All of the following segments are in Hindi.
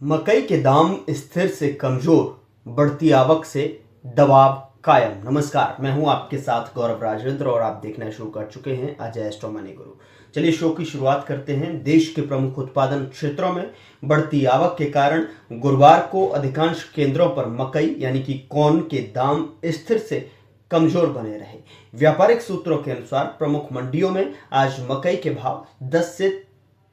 मकई के दाम स्थिर से कमजोर, बढ़ती आवक से दबाव कायम। नमस्कार, मैं हूं आपके साथ गौरव राजेंद्र और आप देखना शुरू कर चुके हैं अजय स्टो मनी गुरु। चलिए शो की शुरुआत करते हैं। देश के प्रमुख उत्पादन क्षेत्रों में बढ़ती आवक के कारण गुरुवार को अधिकांश केंद्रों पर मकई यानी कि कॉर्न के दाम स्थिर से कमजोर बने रहे। व्यापारिक सूत्रों के अनुसार प्रमुख मंडियों में आज मकई के भाव 10 से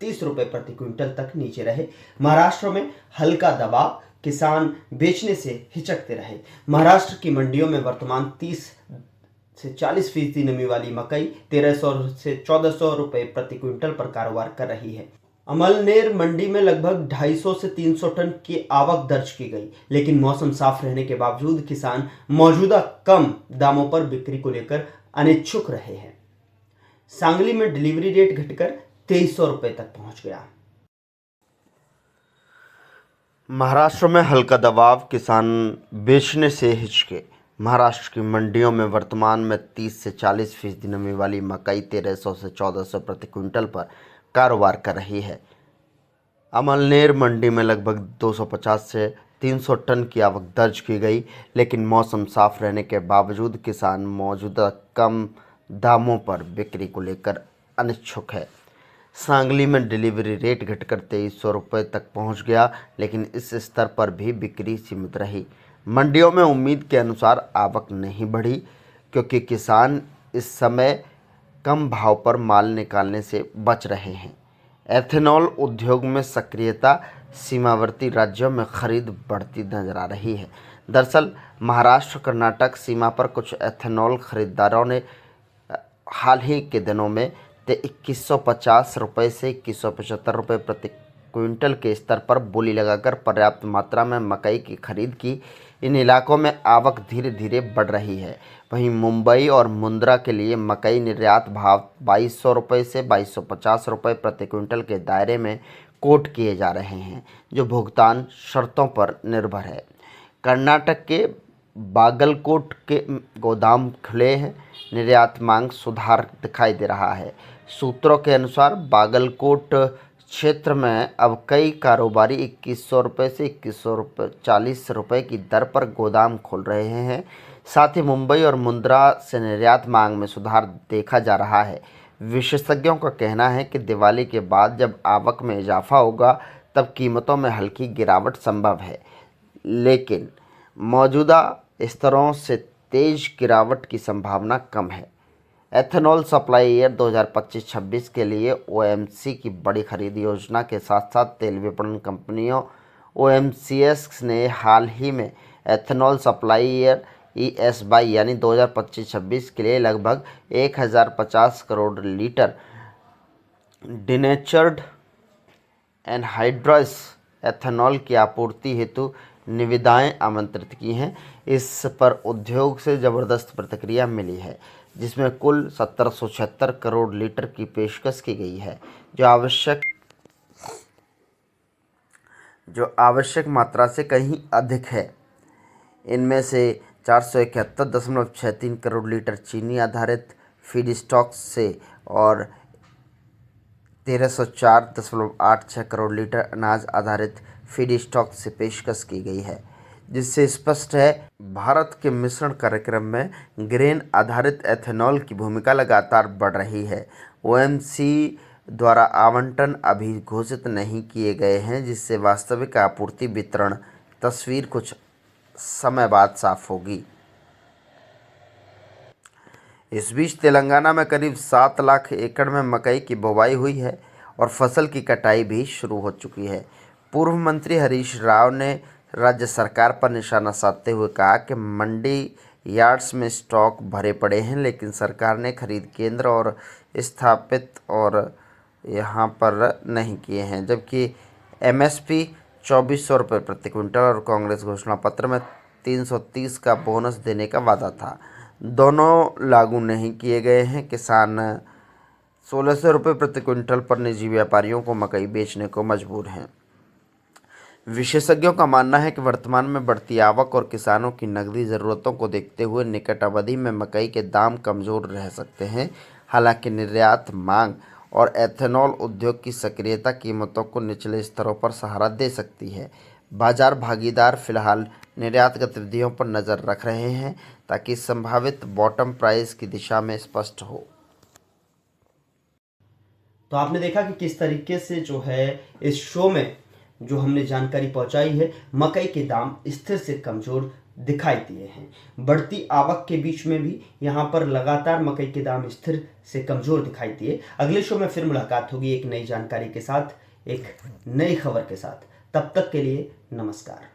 30 रुपए प्रति क्विंटल तक नीचे रहे। महाराष्ट्र में हल्का दबाव, किसान बेचने से हिचकते रहे। महाराष्ट्र की मंडियों में वर्तमान 30 से 40% नमी वाली मकई 1300 से 1400 रुपए प्रति क्विंटल पर कारोबार कर रही है। अमलनेर मंडी में लगभग 250 से 300 टन की आवक दर्ज की गई, लेकिन मौसम साफ रहने के बावजूद किसान मौजूदा कम दामों पर बिक्री को लेकर अनिच्छुक रहे हैं। सांगली में डिलीवरी रेट घटकर 2300 रुपए तक पहुंच गया। महाराष्ट्र में हल्का दबाव, किसान बेचने से हिचके। महाराष्ट्र की मंडियों में वर्तमान में 30 से 40% नमी वाली मकई 1300 से 1400 प्रति क्विंटल पर कारोबार कर रही है। अमलनेर मंडी में लगभग 250 से 300 टन की आवक दर्ज की गई, लेकिन मौसम साफ रहने के बावजूद किसान मौजूदा कम दामों पर बिक्री को लेकर अनिच्छुक है। सांगली में डिलीवरी रेट घटकर 2300 रुपये तक पहुंच गया, लेकिन इस स्तर पर भी बिक्री सीमित रही। मंडियों में उम्मीद के अनुसार आवक नहीं बढ़ी, क्योंकि किसान इस समय कम भाव पर माल निकालने से बच रहे हैं। एथेनॉल उद्योग में सक्रियता, सीमावर्ती राज्यों में खरीद बढ़ती नजर आ रही है। दरअसल महाराष्ट्र कर्नाटक सीमा पर कुछ एथेनॉल खरीदारों ने हाल ही के दिनों में 2150 रुपये से 2175 रुपये प्रति क्विंटल के स्तर पर बोली लगाकर पर्याप्त मात्रा में मकई की खरीद की। इन इलाकों में आवक धीरे धीरे बढ़ रही है। वहीं मुंबई और मुंद्रा के लिए मकई निर्यात भाव 2200 रुपये से 2250 रुपये प्रति क्विंटल के दायरे में कोट किए जा रहे हैं, जो भुगतान शर्तों पर निर्भर है। कर्नाटक के बागलकोट के गोदाम खुले हैं, निर्यात मांग सुधार दिखाई दे रहा है। सूत्रों के अनुसार बागलकोट क्षेत्र में अब कई कारोबारी 2100 रुपये से 2140 रुपये की दर पर गोदाम खोल रहे हैं। साथ ही मुंबई और मुंद्रा से निर्यात मांग में सुधार देखा जा रहा है। विशेषज्ञों का कहना है कि दिवाली के बाद जब आवक में इजाफा होगा, तब कीमतों में हल्की गिरावट संभव है, लेकिन मौजूदा स्तरों से तेज गिरावट की संभावना कम है। एथेनॉल सप्लाई ईयर 2025-26 के लिए ओएमसी की बड़ी खरीद योजना के साथ साथ तेल विपणन कंपनियों ओएमसीएस ने हाल ही में एथेनॉल सप्लाई ईयर ESY यानी 2025-26 के लिए लगभग 1050 crore litre denatured anhydrous ethanol की आपूर्ति हेतु निविदाएं आमंत्रित की हैं। इस पर उद्योग से ज़बरदस्त प्रतिक्रिया मिली है, जिसमें कुल 1776 करोड़ लीटर की पेशकश की गई है, जो आवश्यक मात्रा से कहीं अधिक है। इनमें से 471.63 करोड़ लीटर चीनी आधारित फीड स्टॉक से और 1304.86 करोड़ लीटर अनाज आधारित फीड स्टॉक से पेशकश की गई है, जिससे स्पष्ट है भारत के मिश्रण कार्यक्रम में ग्रेन आधारित एथेनॉल की भूमिका लगातार बढ़ रही है। ओएमसी द्वारा आवंटन अभी घोषित नहीं किए गए हैं, जिससे वास्तविक आपूर्ति वितरण तस्वीर कुछ समय बाद साफ होगी। इस बीच तेलंगाना में करीब 7 लाख एकड़ में मकई की बुवाई हुई है और फसल की कटाई भी शुरू हो चुकी है। पूर्व मंत्री हरीश राव ने राज्य सरकार पर निशाना साधते हुए कहा कि मंडी यार्ड्स में स्टॉक भरे पड़े हैं, लेकिन सरकार ने खरीद केंद्र और स्थापित और यहाँ पर नहीं किए हैं, जबकि MSP 2400 रुपये प्रति क्विंटल और कांग्रेस घोषणा पत्र में 330 का बोनस देने का वादा था, दोनों लागू नहीं किए गए हैं। किसान 1600 रुपये प्रति क्विंटल पर निजी व्यापारियों को मकई बेचने को मजबूर हैं। विशेषज्ञों का मानना है कि वर्तमान में बढ़ती आवक और किसानों की नकदी ज़रूरतों को देखते हुए निकट अवधि में मकई के दाम कमज़ोर रह सकते हैं। हालांकि निर्यात मांग और एथेनॉल उद्योग की सक्रियता कीमतों को निचले स्तरों पर सहारा दे सकती है। बाजार भागीदार फिलहाल निर्यात गतिविधियों पर नज़र रख रहे हैं ताकि संभावित बॉटम प्राइस की दिशा में स्पष्ट हो। तो आपने देखा कि किस तरीके से जो है इस शो में जो हमने जानकारी पहुंचाई है, मकई के दाम स्थिर से कमजोर दिखाई दिए हैं। बढ़ती आवक के बीच में भी यहाँ पर लगातार मकई के दाम स्थिर से कमजोर दिखाई दिए। अगले शो में फिर मुलाकात होगी एक नई जानकारी के साथ, एक नई खबर के साथ। तब तक के लिए नमस्कार।